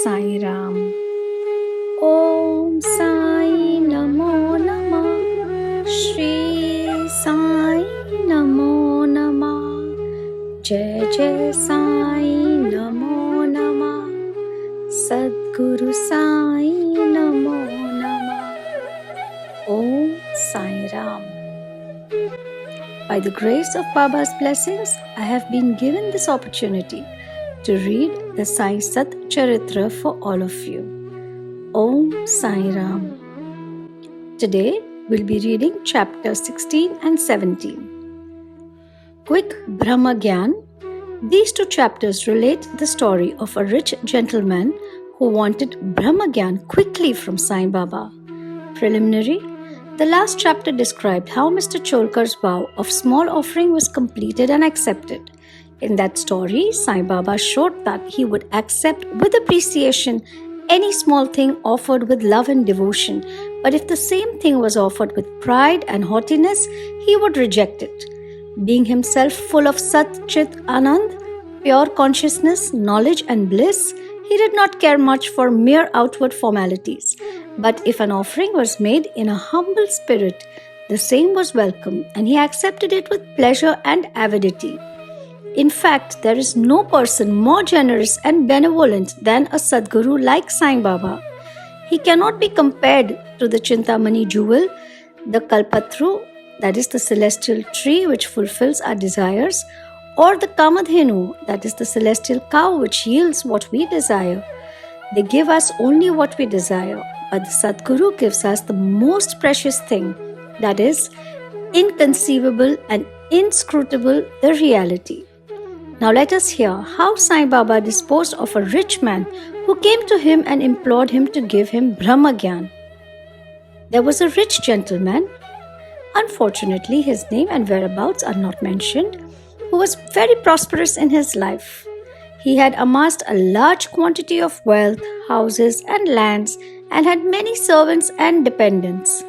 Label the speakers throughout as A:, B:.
A: Sai Ram. Om Sai Namo Namah. Shri Sai Namo Namah. Jai Jai Sai Namo Namah. Sadguru Sai Namo Namah. Om Sai Ram. By the grace of Baba's blessings, I have been given this opportunity to read the Sai SatCharitra for all of you. Om Sai Ram. Today we'll be reading chapter 16 and 17. Quick Brahma Gnyan. These two chapters relate the story of a rich gentleman who wanted Brahma Gnyan quickly from Sai Baba. Preliminary. The last chapter described how Mr. Cholkar's vow of small offering was completed and accepted. In that story, Sai Baba showed that he would accept with appreciation any small thing offered with love and devotion, but if the same thing was offered with pride and haughtiness, he would reject it. Being himself full of Sat Chit Anand, pure consciousness, knowledge and bliss, he did not care much for mere outward formalities. But if an offering was made in a humble spirit, the same was welcome, and he accepted it with pleasure and avidity. In fact, there is no person more generous and benevolent than a Sadguru like Sai Baba. He cannot be compared to the Chintamani jewel, the Kalpatru, that is the celestial tree which fulfills our desires, or the Kamadhenu, that is the celestial cow which yields what we desire. They give us only what we desire, but the Sadguru gives us the most precious thing, that is, inconceivable and inscrutable, the reality. Now let us hear how Sai Baba disposed of a rich man who came to him and implored him to give him Brahma Gnyan. There was a rich gentleman, unfortunately his name and whereabouts are not mentioned, who was very prosperous in his life. He had amassed a large quantity of wealth, houses and lands, and had many servants and dependents.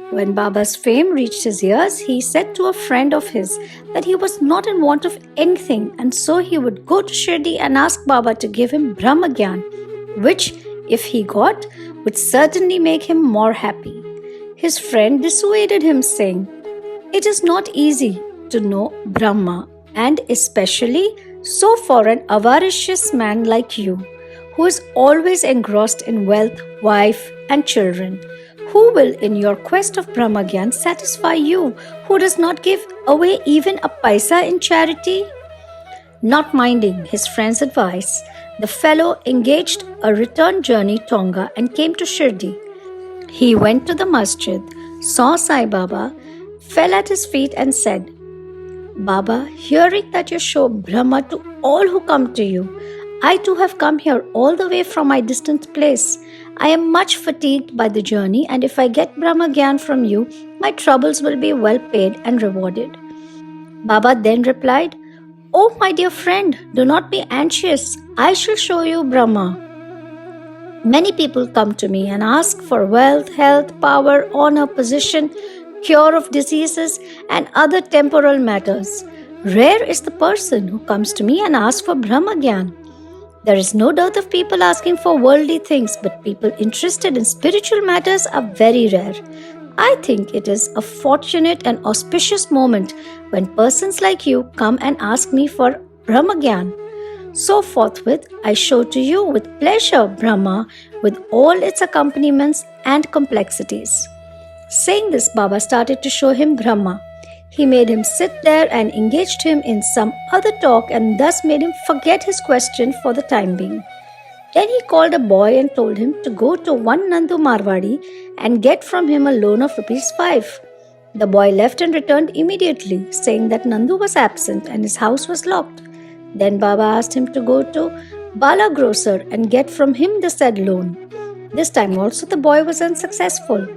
A: When Baba's fame reached his ears, he said to a friend of his that he was not in want of anything, and so he would go to Shirdi and ask Baba to give him Brahma Gnyan, which, if he got, would certainly make him more happy. His friend dissuaded him, saying, "It is not easy to know Brahma, and especially so for an avaricious man like you, who is always engrossed in wealth, wife, and children. Who will in your quest of Brahma Gnyan satisfy you, who does not give away even a paisa in charity?" Not minding his friend's advice, the fellow engaged a return journey Tonga and came to Shirdi. He went to the masjid, saw Sai Baba, fell at his feet and said, "Baba, hearing that you show Brahma to all who come to you, I too have come here all the way from my distant place. I am much fatigued by the journey, and if I get Brahma Gnyan from you, my troubles will be well paid and rewarded." Baba then replied, "Oh my dear friend, do not be anxious. I shall show you Brahma. Many people come to me and ask for wealth, health, power, honor, position, cure of diseases, and other temporal matters. Rare is the person who comes to me and asks for Brahma Gnyan. There is no dearth of people asking for worldly things, but people interested in spiritual matters are very rare. I think it is a fortunate and auspicious moment when persons like you come and ask me for Brahma Gnyan. So forthwith I show to you with pleasure Brahma with all its accompaniments and complexities." Saying this, Baba started to show him Brahma. He made him sit there and engaged him in some other talk and thus made him forget his question for the time being. Then he called a boy and told him to go to one Nandu Marwadi and get from him a loan of ₹5. The boy left and returned immediately, saying that Nandu was absent and his house was locked. Then Baba asked him to go to Bala Grocer and get from him the said loan. This time also the boy was unsuccessful.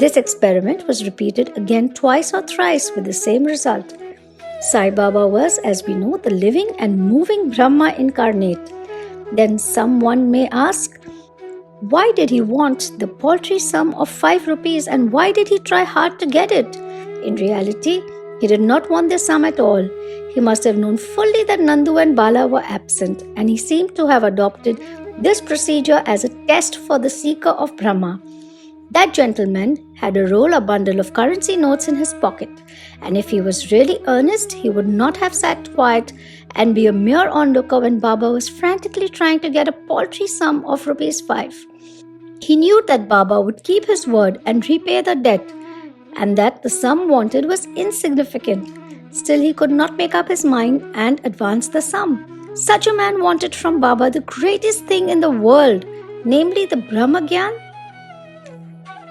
A: This experiment was repeated again twice or thrice with the same result. Sai Baba was, as we know, the living and moving Brahma incarnate. Then someone may ask, why did he want the paltry sum of 5 rupees and why did he try hard to get it? In reality, he did not want this sum at all. He must have known fully that Nandu and Bala were absent, and he seemed to have adopted this procedure as a test for the seeker of Brahma. That gentleman had a bundle of currency notes in his pocket, and if he was really earnest, he would not have sat quiet and be a mere onlooker when Baba was frantically trying to get a paltry sum of rupees 5. He knew that Baba would keep his word and repay the debt, and that the sum wanted was insignificant. Still, he could not make up his mind and advance the sum. Such a man wanted from Baba the greatest thing in the world, namely the Brahma Gnyan.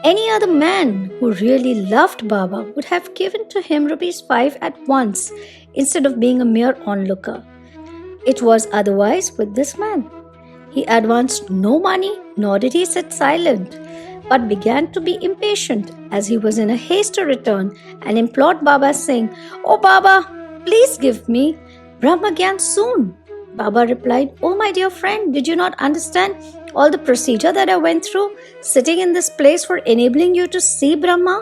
A: Any other man who really loved Baba would have given to him rupees 5 at once instead of being a mere onlooker. It was otherwise with this man. He advanced no money, nor did he sit silent, but began to be impatient as he was in a haste to return and implored Baba, saying, "Oh Baba, please give me Brahma Gnyan soon." Baba replied, "Oh my dear friend, did you not understand all the procedure that I went through, sitting in this place for enabling you to see Brahma?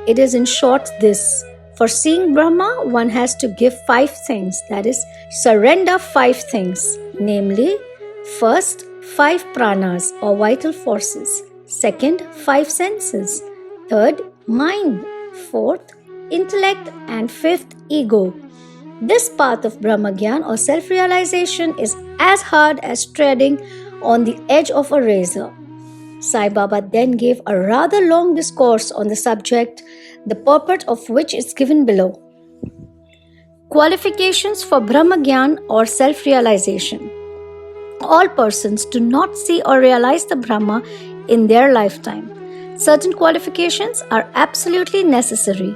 A: It is in short this. For seeing Brahma, one has to give 5 things, that is, surrender 5 things, namely, first, 5 pranas or vital forces, second, 5 senses, third, mind, fourth, intellect, and fifth, ego. This path of Brahma Gnyan or self-realization is as hard as treading on the edge of a razor." Sai Baba then gave a rather long discourse on the subject, the purport of which is given below. Qualifications for Brahma Gnyan or self-realization. All persons do not see or realize the Brahma in their lifetime. Certain qualifications are absolutely necessary.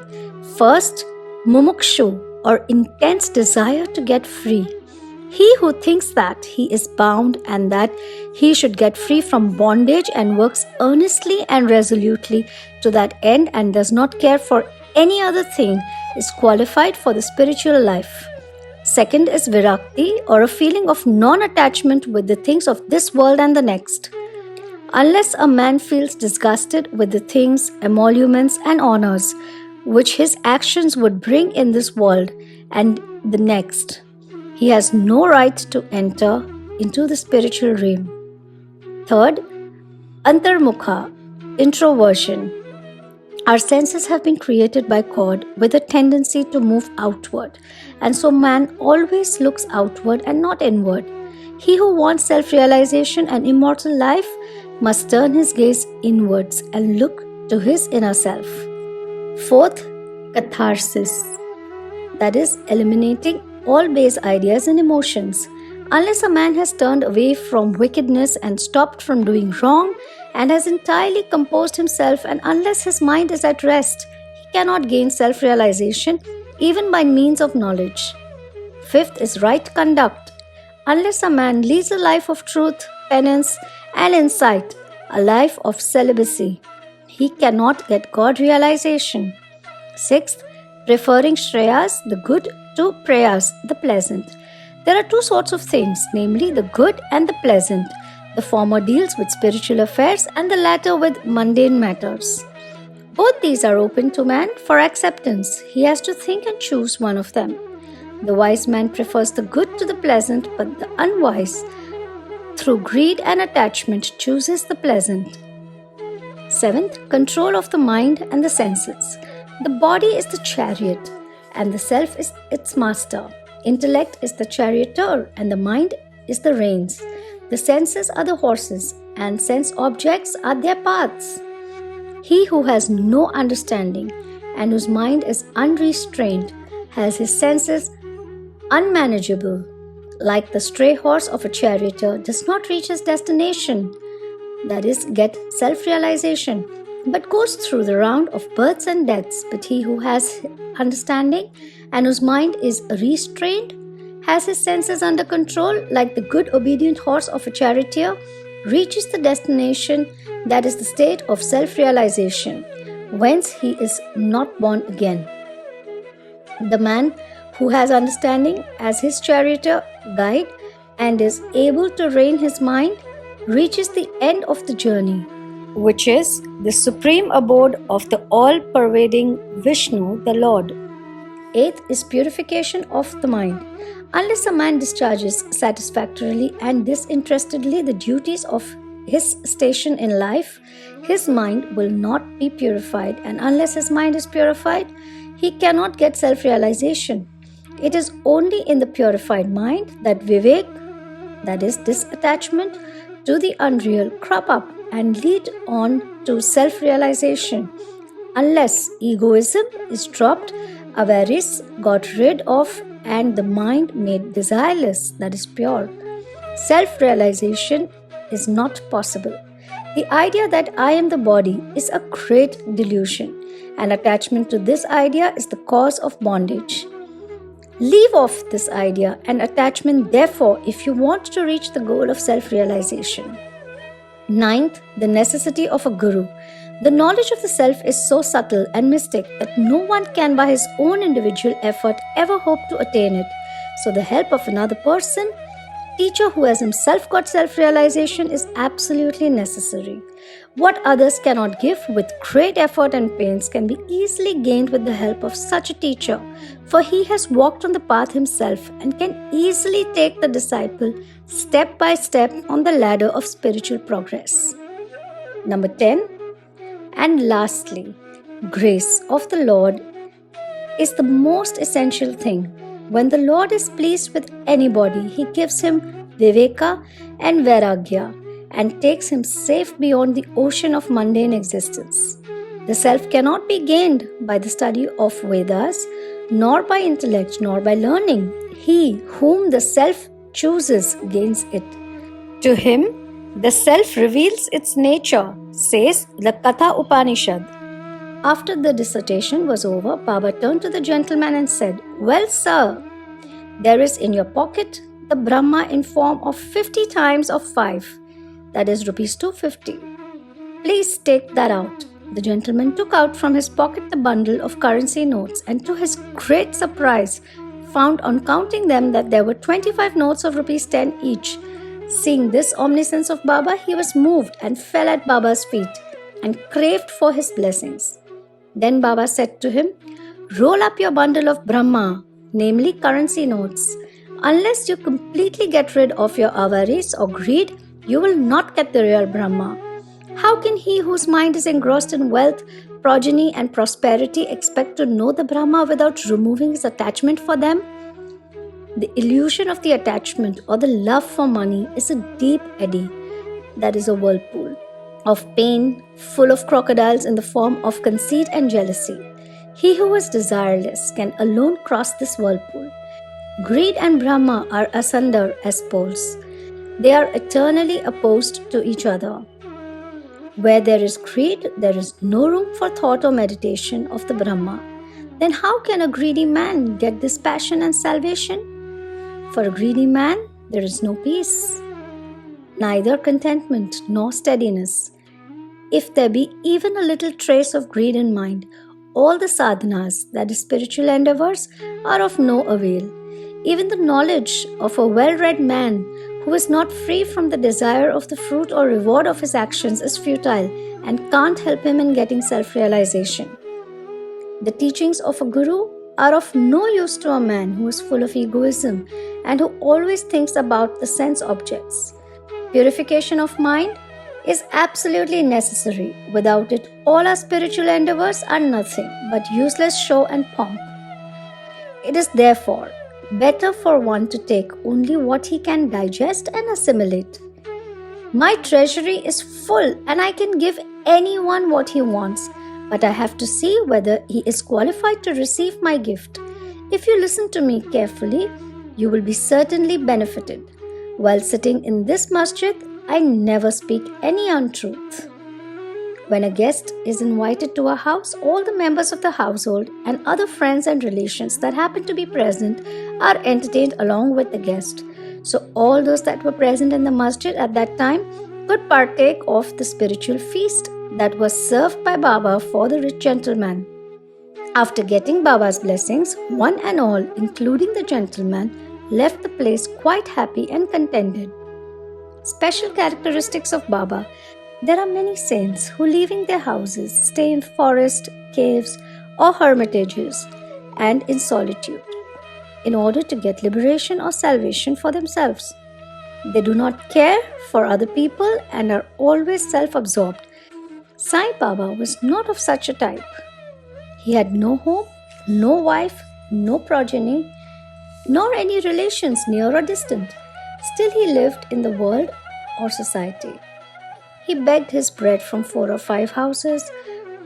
A: First, mumukshu or intense desire to get free. He who thinks that he is bound and that he should get free from bondage and works earnestly and resolutely to that end and does not care for any other thing is qualified for the spiritual life. Second is virakti or a feeling of non-attachment with the things of this world and the next. Unless a man feels disgusted with the things, emoluments and honors which his actions would bring in this world and the next, he has no right to enter into the spiritual realm. Third, antarmukha, introversion. Our senses have been created by God with a tendency to move outward, and so man always looks outward and not inward. He who wants self-realization and immortal life must turn his gaze inwards and look to his inner self. Fourth, catharsis, that is, eliminating all base ideas and emotions. Unless a man has turned away from wickedness and stopped from doing wrong and has entirely composed himself, and unless his mind is at rest, he cannot gain self-realization even by means of knowledge. Fifth is right conduct. Unless a man leads a life of truth, penance, and insight, a life of celibacy, he cannot get God realization. Sixth, preferring Shreyas, the good, to Prayas, the pleasant. There are 2 sorts of things, namely the good and the pleasant. The former deals with spiritual affairs and the latter with mundane matters. Both these are open to man for acceptance. He has to think and choose one of them. The wise man prefers the good to the pleasant, but the unwise, through greed and attachment, chooses the pleasant. Seventh, control of the mind and the senses. The body is the chariot, and the self is its master. Intellect is the charioteer, and the mind is the reins. The senses are the horses, and sense objects are their paths. He who has no understanding and whose mind is unrestrained has his senses unmanageable. Like the stray horse of a charioteer does not reach his destination, that is, get self-realization, but goes through the round of births and deaths. But he who has understanding and whose mind is restrained has his senses under control, like the good obedient horse of a charioteer, reaches the destination, that is the state of self-realization, whence he is not born again. The man who has understanding as his charioteer guide and is able to rein his mind reaches the end of the journey, which is the supreme abode of the all-pervading Vishnu, the Lord. Eighth is purification of the mind. Unless a man discharges satisfactorily and disinterestedly the duties of his station in life, his mind will not be purified, and unless his mind is purified, he cannot get self-realization. It is only in the purified mind that vivek, that is disattachment to the unreal, crop up and lead on to self-realization. Unless egoism is dropped, avarice got rid of, and the mind made desireless, that is pure, self-realization is not possible. The idea that I am the body is a great delusion, and attachment to this idea is the cause of bondage. Leave off this idea and attachment, therefore, if you want to reach the goal of self-realization. Ninth, the necessity of a guru. The knowledge of the self is so subtle and mystic that no one can by his own individual effort ever hope to attain it. So the help of another person, teacher who has himself got self-realization, is absolutely necessary. What others cannot give with great effort and pains can be easily gained with the help of such a teacher, for he has walked on the path himself and can easily take the disciple step by step on the ladder of spiritual progress. Number 10. And lastly, grace of the Lord is the most essential thing. When the Lord is pleased with anybody, he gives him viveka and vairagya and takes him safe beyond the ocean of mundane existence. The self cannot be gained by the study of Vedas, nor by intellect, nor by learning. He whom the self chooses gains it. To him, the self reveals its nature, says the Katha Upanishad. After the dissertation was over, Baba turned to the gentleman and said, "Well, sir, there is in your pocket the Brahma in form of 50 times of 5, that is rupees 250. Please take that out." The gentleman took out from his pocket the bundle of currency notes, and to his great surprise, found on counting them that there were 25 notes of rupees 10 each. Seeing this omniscience of Baba, he was moved and fell at Baba's feet and craved for his blessings. Then Baba said to him, "Roll up your bundle of Brahma, namely currency notes. Unless you completely get rid of your avarice or greed, you will not get the real Brahma. How can he whose mind is engrossed in wealth, progeny and prosperity expect to know the Brahma without removing his attachment for them?" The illusion of the attachment or the love for money is a deep eddy, that is a whirlpool, of pain full of crocodiles in the form of conceit and jealousy. He who is desireless can alone cross this whirlpool. Greed and Brahma are asunder as poles. They are eternally opposed to each other. Where there is greed, there is no room for thought or meditation of the Brahma. Then how can a greedy man get this passion and salvation? For a greedy man, there is no peace, neither contentment nor steadiness. If there be even a little trace of greed in mind, all the sadhanas, that is spiritual endeavors, are of no avail. Even the knowledge of a well-read man who is not free from the desire of the fruit or reward of his actions is futile and can't help him in getting self-realization. The teachings of a guru are of no use to a man who is full of egoism and who always thinks about the sense objects. Purification of mind is absolutely necessary. Without it, all our spiritual endeavors are nothing but useless show and pomp. It is therefore better for one to take only what he can digest and assimilate. My treasury is full and I can give anyone what he wants, but I have to see whether he is qualified to receive my gift. If you listen to me carefully, you will be certainly benefited. While sitting in this masjid, I never speak any untruth. When a guest is invited to a house, all the members of the household and other friends and relations that happen to be present are entertained along with the guest. So all those that were present in the masjid at that time could partake of the spiritual feast that was served by Baba for the rich gentleman. After getting Baba's blessings, one and all, including the gentleman, left the place quite happy and contented. Special characteristics of Baba. There are many saints who, leaving their houses, stay in forest, caves, or hermitages and in solitude. in order to get liberation or salvation for themselves. They do not care for other people and are always self-absorbed. Sai Baba was not of such a type. He had no home, no wife, no progeny, nor any relations near or distant. Still he lived in the world or society. He begged his bread from 4 or 5 houses,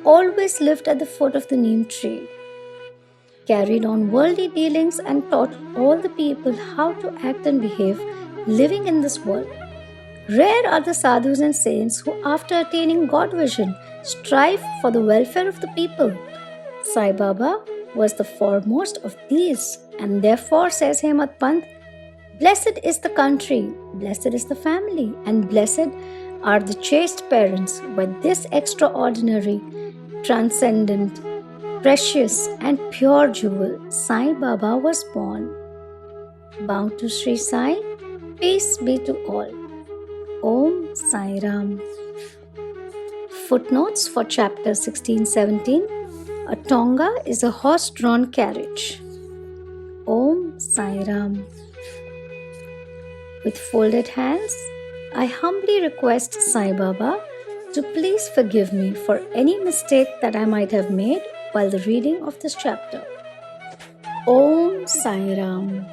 A: always lived at the foot of the neem tree, carried on worldly dealings and taught all the people how to act and behave living in this world. Rare are the sadhus and saints who, after attaining God vision, strive for the welfare of the people. Sai Baba was the foremost of these, and therefore, says Hemant Pant, blessed is the country, blessed is the family, and blessed are the chaste parents where this extraordinary, transcendent, precious, and pure jewel, Sai Baba, was born. Bow to Sri Sai, peace be to all. Om Sai Ram. Footnotes for chapter 16-17. A tonga is a horse-drawn carriage. Om Sai Ram. With folded hands, I humbly request Sai Baba to please forgive me for any mistake that I might have made while the reading of this chapter. Om Sai Ram.